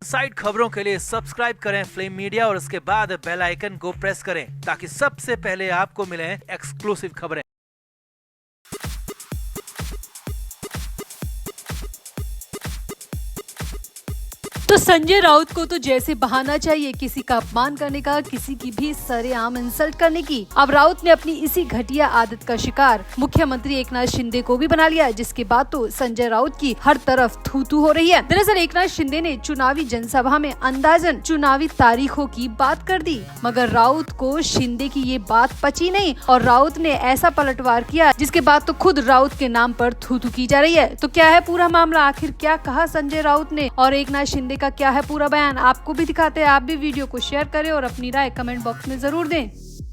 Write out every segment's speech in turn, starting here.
Side खबरों के लिए सब्सक्राइब करें फ्लेम मीडिया और उसके बाद बेल आइकन को प्रेस करें ताकि सबसे पहले आपको मिले एक्सक्लूसिव खबरें। तो संजय राउत को तो जैसे बहाना चाहिए किसी का अपमान करने का, किसी की भी सरेआम इंसल्ट करने की। अब राउत ने अपनी इसी घटिया आदत का शिकार मुख्यमंत्री एकनाथ शिंदे को भी बना लिया, जिसके बाद तो संजय राउत की हर तरफ थू-थू हो रही है। दरअसल एकनाथ शिंदे ने चुनावी जनसभा में अंदाजन चुनावी तारीखों की बात कर दी, मगर राउत को शिंदे की ये बात पची नहीं और राउत ने ऐसा पलटवार किया जिसके बाद तो खुद राउत के नाम पर थू-थू की जा रही है। तो क्या है पूरा मामला, आखिर क्या कहा संजय राउत ने और एकनाथ शिंदे का क्या है पूरा बयान, आपको भी दिखाते हैं। आप भी वीडियो को शेयर करें और अपनी राय कमेंट बॉक्स में जरूर दें।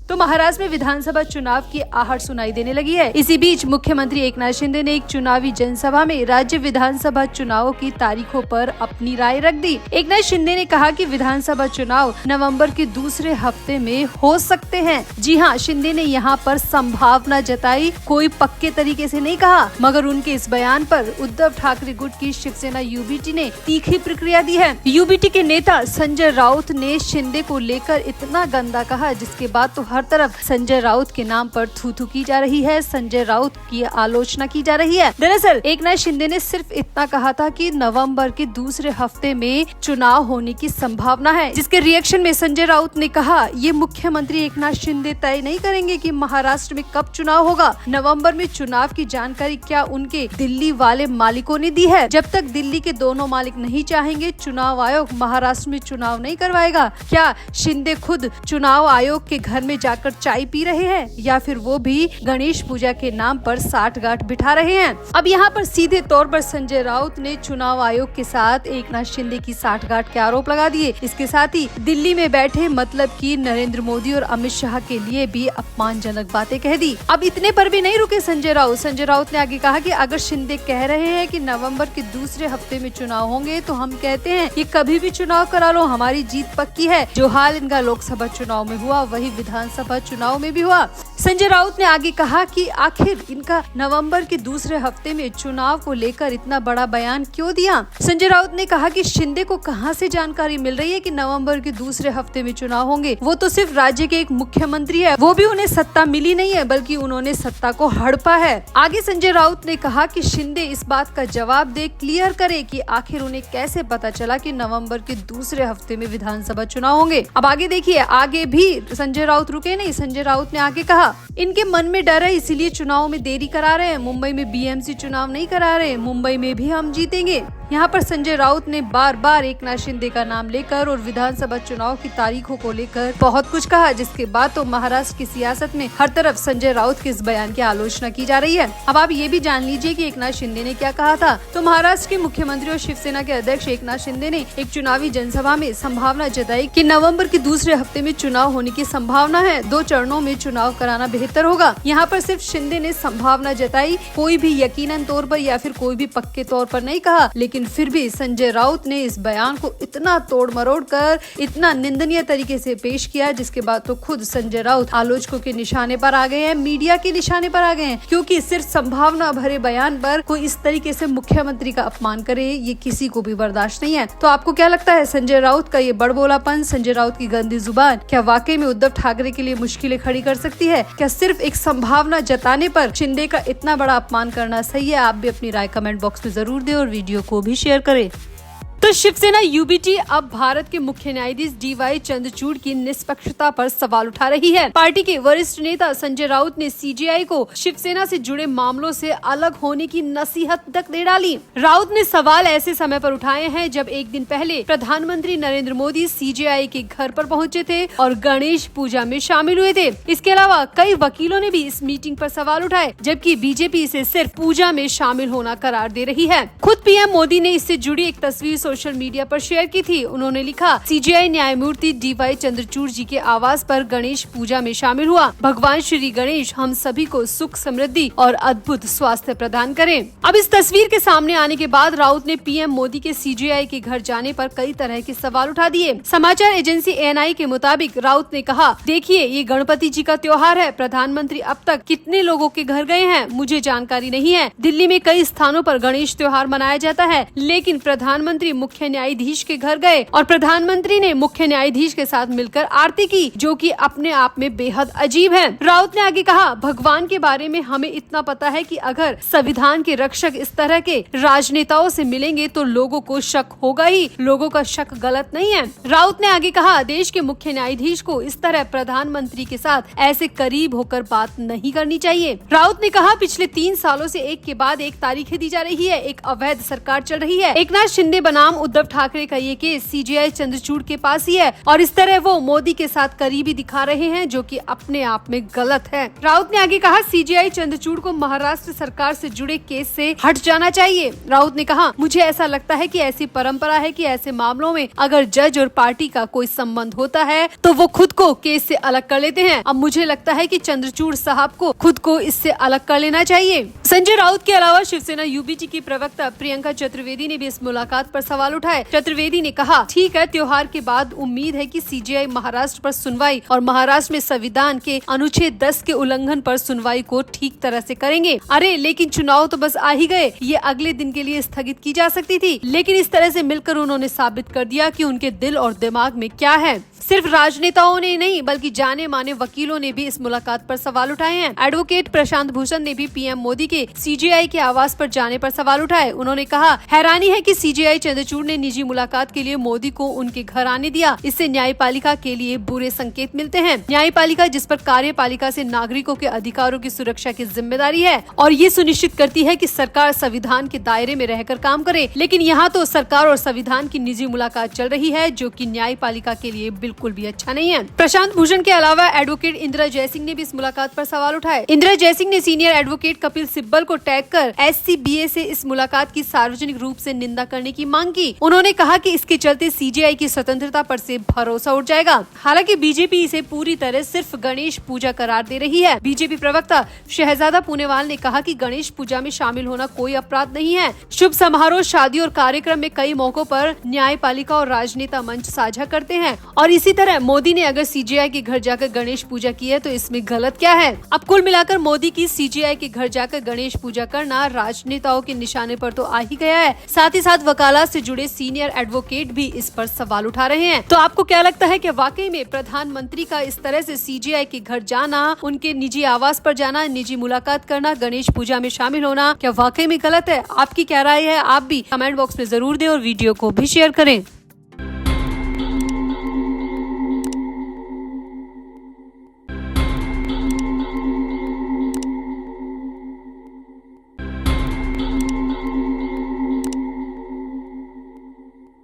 तो महाराष्ट्र में विधानसभा चुनाव की आहट सुनाई देने लगी है। इसी बीच मुख्यमंत्री एकनाथ शिंदे ने एक चुनावी जनसभा में राज्य विधानसभा चुनावों की तारीखों पर अपनी राय रख दी। एकनाथ शिंदे ने कहा कि विधानसभा चुनाव नवंबर के दूसरे हफ्ते में हो सकते हैं। जी हां, शिंदे ने यहां पर संभावना जताई, कोई पक्के तरीके से नहीं कहा, मगर उनके इस बयान पर उद्धव ठाकरे गुट की शिवसेना यूबीटी ने तीखी प्रतिक्रिया दी है। यूबीटी के नेता संजय राउत ने शिंदे को लेकर इतना गंदा कहा जिसके बाद तो हर तरफ संजय राउत के नाम पर थू-थू की जा रही है, संजय राउत की आलोचना की जा रही है। दरअसल एकनाथ शिंदे ने सिर्फ इतना कहा था कि नवंबर के दूसरे हफ्ते में चुनाव होने की संभावना है, जिसके रिएक्शन में संजय राउत ने कहा ये मुख्यमंत्री एकनाथ शिंदे तय नहीं करेंगे कि महाराष्ट्र में कब चुनाव होगा। नवंबर में चुनाव की जानकारी क्या उनके दिल्ली वाले मालिकों ने दी है? जब तक दिल्ली के दोनों मालिक नहीं चाहेंगे चुनाव आयोग महाराष्ट्र में चुनाव नहीं करवाएगा। क्या शिंदे खुद चुनाव आयोग के घर में जाकर चाय पी रहे हैं या फिर वो भी गणेश पूजा के नाम पर साठगांठ बिठा रहे हैं? अब यहाँ पर सीधे तौर पर संजय राउत ने चुनाव आयोग के साथ एकनाथ शिंदे की साठगांठ के आरोप लगा दिए। इसके साथ ही दिल्ली में बैठे मतलब कि नरेंद्र मोदी और अमित शाह के लिए भी अपमानजनक बातें कह दी। अब इतने पर भी नहीं रुके संजय राउत। संजय राउत ने आगे कहा कि अगर शिंदे कह रहे हैं कि नवंबर के दूसरे हफ्ते में चुनाव होंगे तो हम कहते हैं कि कभी भी चुनाव करा लो, हमारी जीत पक्की है। जो हाल इनका लोकसभा चुनाव में हुआ वही विधानसभा चुनाव में भी हुआ। संजय राउत ने आगे कहा कि आखिर इनका नवंबर के दूसरे हफ्ते में चुनाव को लेकर इतना बड़ा बयान क्यों दिया। संजय राउत ने कहा कि शिंदे को कहां से जानकारी मिल रही है कि नवंबर के दूसरे हफ्ते में चुनाव होंगे। वो तो सिर्फ राज्य के एक मुख्यमंत्री है, वो भी उन्हें सत्ता मिली नहीं है बल्कि उन्होंने सत्ता को हड़पा है। आगे संजय राउत ने कहा कि शिंदे इस बात का जवाब दे, क्लियर करे कि आखिर उन्हें कैसे पता चला कि नवंबर के दूसरे हफ्ते में विधानसभा चुनाव होंगे। अब आगे देखिए, आगे भी संजय राउत रुके नहीं। संजय राउत ने आगे कहा इनके मन में डर है इसलिए चुनाव में देरी करा रहे हैं। मुंबई में बीएमसी चुनाव नहीं करा रहे, मुंबई में भी हम जीतेंगे। यहाँ पर संजय राउत ने बार बार एकनाथ शिंदे का नाम लेकर और विधानसभा चुनाव की तारीखों को लेकर बहुत कुछ कहा, जिसके बाद तो महाराष्ट्र की सियासत में हर तरफ संजय राउत के इस बयान की आलोचना की जा रही है। अब आप ये भी जान लीजिए कि एकनाथ शिंदे ने क्या कहा था। तो महाराष्ट्र के मुख्यमंत्री और शिवसेना के अध्यक्ष एकनाथ शिंदे ने एक चुनावी जनसभा में संभावना जताई कि नवम्बर के दूसरे हफ्ते में चुनाव होने की संभावना है। 2 चरणों में चुनाव कराना बेहतर होगा। यहाँ पर सिर्फ शिंदे ने संभावना जताई, कोई भी यकीनन तौर पर या फिर कोई भी पक्के तौर पर नहीं कहा। लेकिन फिर भी संजय राउत ने इस बयान को इतना तोड़ मरोड़ कर इतना निंदनीय तरीके से पेश किया, जिसके बाद तो खुद संजय राउत आलोचकों के निशाने पर आ गए हैं, मीडिया के निशाने पर आ गए हैं, क्योंकि सिर्फ संभावना भरे बयान पर कोई इस तरीके से मुख्यमंत्री का अपमान करे ये किसी को भी बर्दाश्त नहीं है। तो आपको क्या लगता है, संजय राउत का ये बड़बोलापन, संजय राउत की गंदी जुबान क्या वाकई में उद्धव ठाकरे के लिए मुश्किलें खड़ी कर सकती है? क्या सिर्फ एक संभावना जताने पर शिंदे का इतना बड़ा अपमान करना सही है? आप भी अपनी राय कमेंट बॉक्स में जरूर दें और वीडियो को भी शेयर करें। तो शिवसेना यूबीटी अब भारत के मुख्य न्यायाधीश डीवाई चंद्रचूड़ की निष्पक्षता पर सवाल उठा रही है। पार्टी के वरिष्ठ नेता संजय राउत ने सीजेआई को शिवसेना से जुड़े मामलों से अलग होने की नसीहत तक दे डाली। राउत ने सवाल ऐसे समय पर उठाए हैं जब एक दिन पहले प्रधानमंत्री नरेंद्र मोदी सीजेआई के घर पर पहुंचे थे और गणेश पूजा में शामिल हुए थे। इसके अलावा कई वकीलों ने भी इस मीटिंग पर सवाल उठाए, जबकि बीजेपी इसे सिर्फ पूजा में शामिल होना करार दे रही है। खुद पीएम मोदी ने इससे जुड़ी एक तस्वीर सोशल मीडिया पर शेयर की थी। उन्होंने लिखा, सीजेआई न्यायमूर्ति डीवाई चंद्रचूड़ जी के आवास पर गणेश पूजा में शामिल हुआ। भगवान श्री गणेश हम सभी को सुख, समृद्धि और अद्भुत स्वास्थ्य प्रदान करें। अब इस तस्वीर के सामने आने के बाद राउत ने पीएम मोदी के सीजेआई के घर जाने पर कई तरह के सवाल उठा दिए। समाचार एजेंसी एएनआई के मुताबिक राउत ने कहा, देखिए ये गणपति जी का त्योहार है। प्रधानमंत्री अब तक कितने लोगों के घर गए हैं मुझे जानकारी नहीं है। दिल्ली में कई स्थानों पर गणेश त्योहार मनाया जाता है, लेकिन प्रधानमंत्री मुख्य न्यायाधीश के घर गए और प्रधानमंत्री ने मुख्य न्यायाधीश के साथ मिलकर आरती की, जो कि अपने आप में बेहद अजीब है। राउत ने आगे कहा, भगवान के बारे में हमें इतना पता है कि अगर संविधान के रक्षक इस तरह के राजनेताओं से मिलेंगे तो लोगों को शक होगा ही। लोगों का शक गलत नहीं है। राउत ने आगे कहा, देश के मुख्य न्यायाधीश को इस तरह प्रधानमंत्री के साथ ऐसे करीब होकर बात नहीं करनी चाहिए। राउत ने कहा, पिछले 3 सालों से एक के बाद एक तारीखें दी जा रही है, एक अवैध सरकार चल रही है। एकनाथ शिंदे बनाम उद्धव ठाकरे का ये केस सीजीआई चंद्रचूड़ के पास ही है और इस तरह वो मोदी के साथ करीबी दिखा रहे हैं, जो कि अपने आप में गलत है। राउत ने आगे कहा, सीजीआई चंद्रचूड़ को महाराष्ट्र सरकार से जुड़े केस से हट जाना चाहिए। राउत ने कहा, मुझे ऐसा लगता है कि ऐसी परंपरा है कि ऐसे मामलों में अगर जज और पार्टी का कोई संबंध होता है तो वो खुद को केस से अलग कर लेते हैं। अब मुझे लगता है कि चंद्रचूड़ साहब को खुद को इससे अलग कर लेना चाहिए। संजय राउत के अलावा शिवसेना यूबीटी की प्रवक्ता प्रियंका चतुर्वेदी ने भी इस मुलाकात पर सवाल उठाए। चतुर्वेदी ने कहा, ठीक है, त्योहार के बाद उम्मीद है कि सीजीआई महाराष्ट्र पर सुनवाई और महाराष्ट्र में संविधान के अनुच्छेद 10 के उल्लंघन पर सुनवाई को ठीक तरह से करेंगे। अरे लेकिन चुनाव तो बस आ ही गए, ये अगले दिन के लिए स्थगित की जा सकती थी। लेकिन इस तरह से मिलकर उन्होंने साबित कर दिया कि उनके दिल और दिमाग में क्या है। सिर्फ राजनेताओं ने नहीं बल्कि जाने माने वकीलों ने भी इस मुलाकात पर सवाल उठाए हैं। एडवोकेट प्रशांत भूषण ने भी पीएम मोदी के सीजीआई के आवास पर जाने पर सवाल उठाए। उन्होंने कहा, हैरानी है कि सीजीआई चंद्रचूड़ ने निजी मुलाकात के लिए मोदी को उनके घर आने दिया। इससे न्यायपालिका के लिए बुरे संकेत मिलते हैं। न्यायपालिका जिस पर कार्यपालिका से नागरिकों के अधिकारों की सुरक्षा की जिम्मेदारी है और ये सुनिश्चित करती है कि सरकार संविधान के दायरे में रहकर काम करे, लेकिन यहाँ तो सरकार और संविधान की निजी मुलाकात चल रही है, जो कि न्यायपालिका के लिए बिल्कुल भी अच्छा नहीं है। प्रशांत भूषण के अलावा एडवोकेट इंदिरा जयसिंह ने भी इस मुलाकात पर सवाल उठाए। इंदिरा जयसिंह ने सीनियर एडवोकेट कपिल सिब्बल को टैग कर एससीबीए से इस मुलाकात की सार्वजनिक रूप से निंदा करने की मांग की। उन्होंने कहा कि इसके चलते सीजीआई की स्वतंत्रता पर से भरोसा उठ जाएगा। हालांकि बीजेपी इसे पूरी तरह सिर्फ गणेश पूजा करार दे रही है। बीजेपी प्रवक्ता शहजादा पूनेवाल ने कहा कि गणेश पूजा में शामिल होना कोई अपराध नहीं है। शुभ समारोह, शादी और कार्यक्रम में कई मौकों पर न्यायपालिका और राजनेता मंच साझा करते हैं और इसी तरह मोदी ने अगर सीजीआई के घर जाकर गणेश पूजा की है तो इसमें गलत क्या है। अब कुल मिलाकर मोदी की सीजीआई के घर जाकर गणेश पूजा करना राजनेताओं के निशाने पर तो आ ही गया है। साथ ही साथ वकालत से जुड़े सीनियर एडवोकेट भी इस पर सवाल उठा रहे हैं। तो आपको क्या लगता है कि वाकई में प्रधानमंत्री का इस तरह से सीजीआई के घर जाना, उनके निजी आवास पर जाना, निजी मुलाकात करना, गणेश पूजा में शामिल होना क्या वाकई में गलत है? आपकी क्या राय है? आप भी कमेंट बॉक्स में जरूर दें और वीडियो को भी शेयर करें।